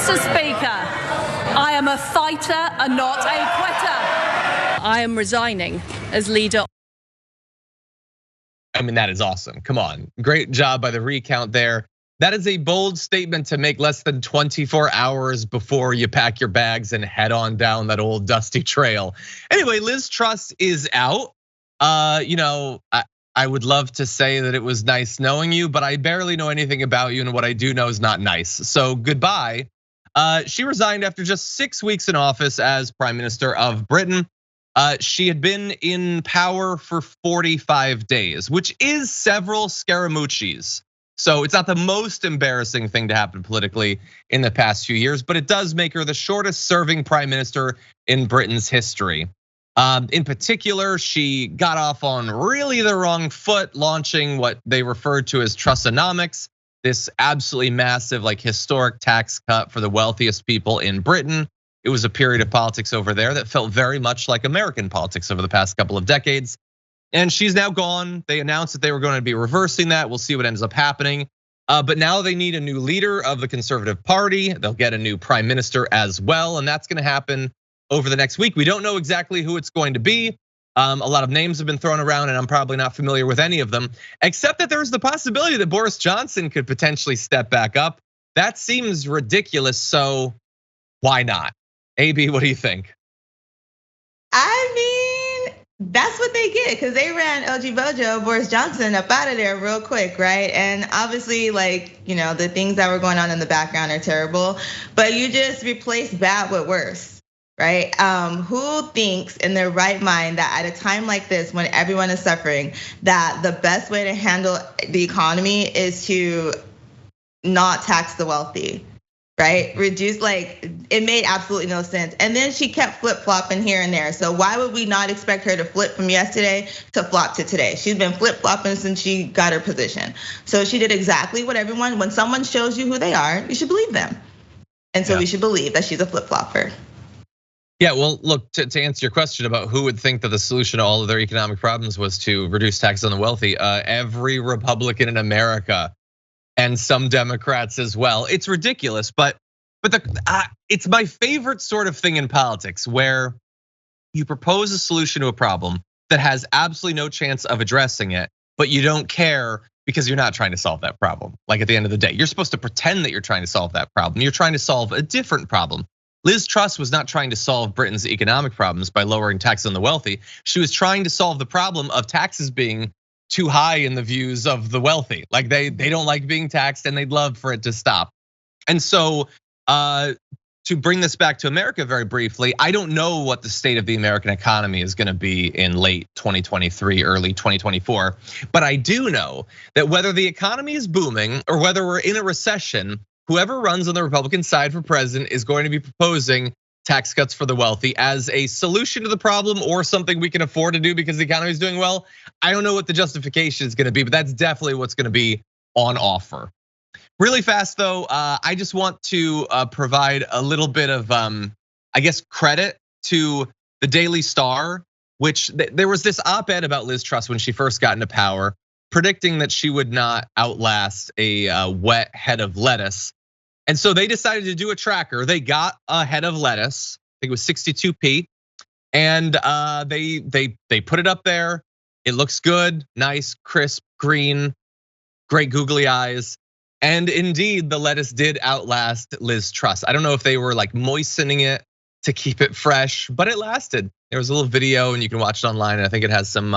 Mr. Speaker, I am a fighter and not a quitter. I am resigning as leader. I mean, that is awesome. Come on. Great job by the recount there. That is a bold statement to make less than 24 hours before you pack your bags and head on down that old dusty trail. Anyway, Liz Truss is out. I would love to say that it was nice knowing you, but I barely know anything about you, and what I do know is not nice. So goodbye. She resigned after just 6 weeks in office as Prime Minister of Britain. She had been in power for 45 days, which is several Scaramucci's. So it's not the most embarrassing thing to happen politically in the past few years, but it does make her the shortest serving prime minister in Britain's history. In particular, she got off on really the wrong foot, launching what they referred to as Trustenomics, this absolutely massive, like historic tax cut for the wealthiest people in Britain. It was a period of politics over there that felt very much like American politics over the past couple of decades. And she's now gone. They announced that they were going to be reversing that. We'll see what ends up happening. But now they need a new leader of the Conservative Party. They'll get a new prime minister as well, and that's going to happen over the next week. We don't know exactly who it's going to be. A lot of names have been thrown around, and I'm probably not familiar with any of them, except that there's the possibility that Boris Johnson could potentially step back up. That seems ridiculous, so why not? A.B., what do you think? I mean, that's what they get, because they ran LG Bojo, Boris Johnson, up out of there real quick, right? And obviously, the things that were going on in the background are terrible, but you just replace bad with worse, right? Who thinks in their right mind that at a time like this, when everyone is suffering, that the best way to handle the economy is to not tax the wealthy? Right, reduce, it made absolutely no sense. And then she kept flip-flopping here and there. So why would we not expect her to flip from yesterday to flop to today? She's been flip-flopping since she got her position. So she did exactly what when someone shows you who they are, you should believe them. And so we should believe that she's a flip-flopper. Yeah, well, look, to answer your question about who would think that the solution to all of their economic problems was to reduce taxes on the wealthy, every Republican in America, and some Democrats as well. It's ridiculous, but it's my favorite sort of thing in politics, where you propose a solution to a problem that has absolutely no chance of addressing it, but you don't care because you're not trying to solve that problem. Like at the end of the day, you're supposed to pretend that you're trying to solve that problem. You're trying to solve a different problem. Liz Truss was not trying to solve Britain's economic problems by lowering taxes on the wealthy. She was trying to solve the problem of taxes being too high in the views of the wealthy. Like they don't like being taxed, and they'd love for it to stop. And so to bring this back to America very briefly, I don't know what the state of the American economy is going to be in late 2023, early 2024. But I do know that whether the economy is booming or whether we're in a recession, whoever runs on the Republican side for president is going to be proposing tax cuts for the wealthy as a solution to the problem, or something we can afford to do because the economy is doing well. I don't know what the justification is going to be, but that's definitely what's going to be on offer. Really fast though, I just want to provide a little bit of, credit to the Daily Star, which there was this op-ed about Liz Truss when she first got into power, predicting that she would not outlast a wet head of lettuce. And so they decided to do a tracker. They got a head of lettuce, I think it was 62p, and they put it up there. It looks good, nice, crisp, green, great googly eyes. And indeed, the lettuce did outlast Liz Truss. I don't know if they were moistening it to keep it fresh, but it lasted. There was a little video, and you can watch it online. And I think it has some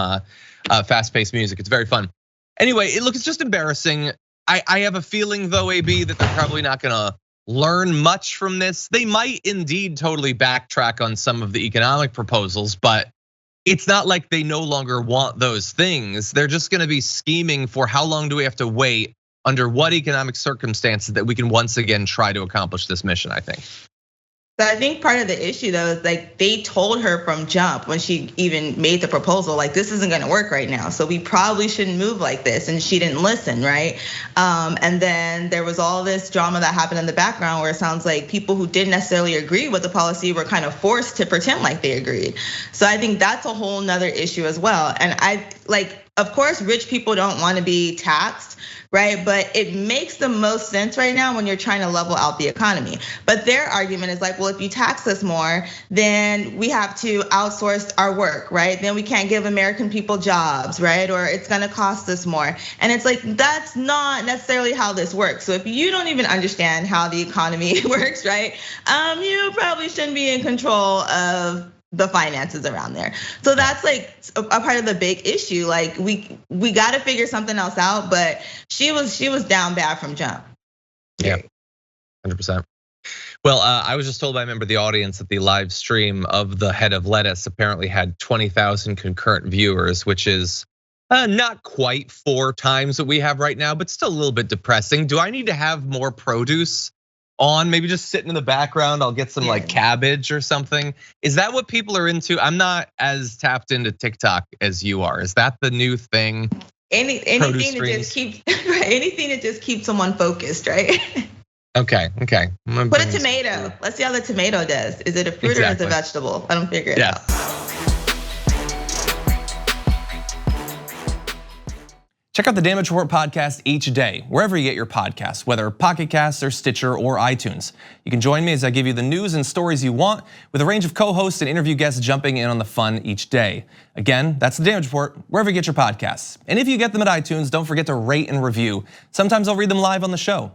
fast-paced music. It's very fun. Anyway, it looks just embarrassing. I have a feeling though, AB, that they're probably not gonna learn much from this. They might indeed totally backtrack on some of the economic proposals, but it's not like they no longer want those things. They're just gonna be scheming for how long do we have to wait, under what economic circumstances, that we can once again try to accomplish this mission, I think. So I think part of the issue though is they told her from jump when she even made the proposal, this isn't gonna work right now. So we probably shouldn't move like this, and she didn't listen, right? And then there was all this drama that happened in the background where it sounds like people who didn't necessarily agree with the policy were kind of forced to pretend like they agreed. So I think that's a whole nother issue as well. And of course, rich people don't want to be taxed, right? But it makes the most sense right now when you're trying to level out the economy. But their argument is like, well, if you tax us more, then we have to outsource our work, right? Then we can't give American people jobs, right? Or it's gonna cost us more. And it's like, that's not necessarily how this works. So if you don't even understand how the economy works, right? You probably shouldn't be in control of the finances around there. So that's like a part of the big issue. Like we got to figure something else out, but she was down bad from jump. Yeah, 100%. Well, I was just told by a member of the audience that the live stream of the head of lettuce apparently had 20,000 concurrent viewers, which is not quite 4 times what we have right now, but still a little bit depressing. Do I need to have more produce on, maybe just sitting in the background? I'll get some like cabbage or something. Is that what people are into? I'm not as tapped into TikTok as you are. Is that the new thing? Anything that just keeps someone focused, right? Okay. Put a tomato. Let's see how the tomato does. Is it a fruit or is it a vegetable? I don't figure it out. Check out the Damage Report podcast each day, wherever you get your podcasts, whether Pocket Casts or Stitcher or iTunes. You can join me as I give you the news and stories you want, with a range of co-hosts and interview guests jumping in on the fun each day. Again, that's the Damage Report, wherever you get your podcasts. And if you get them at iTunes, don't forget to rate and review. Sometimes I'll read them live on the show.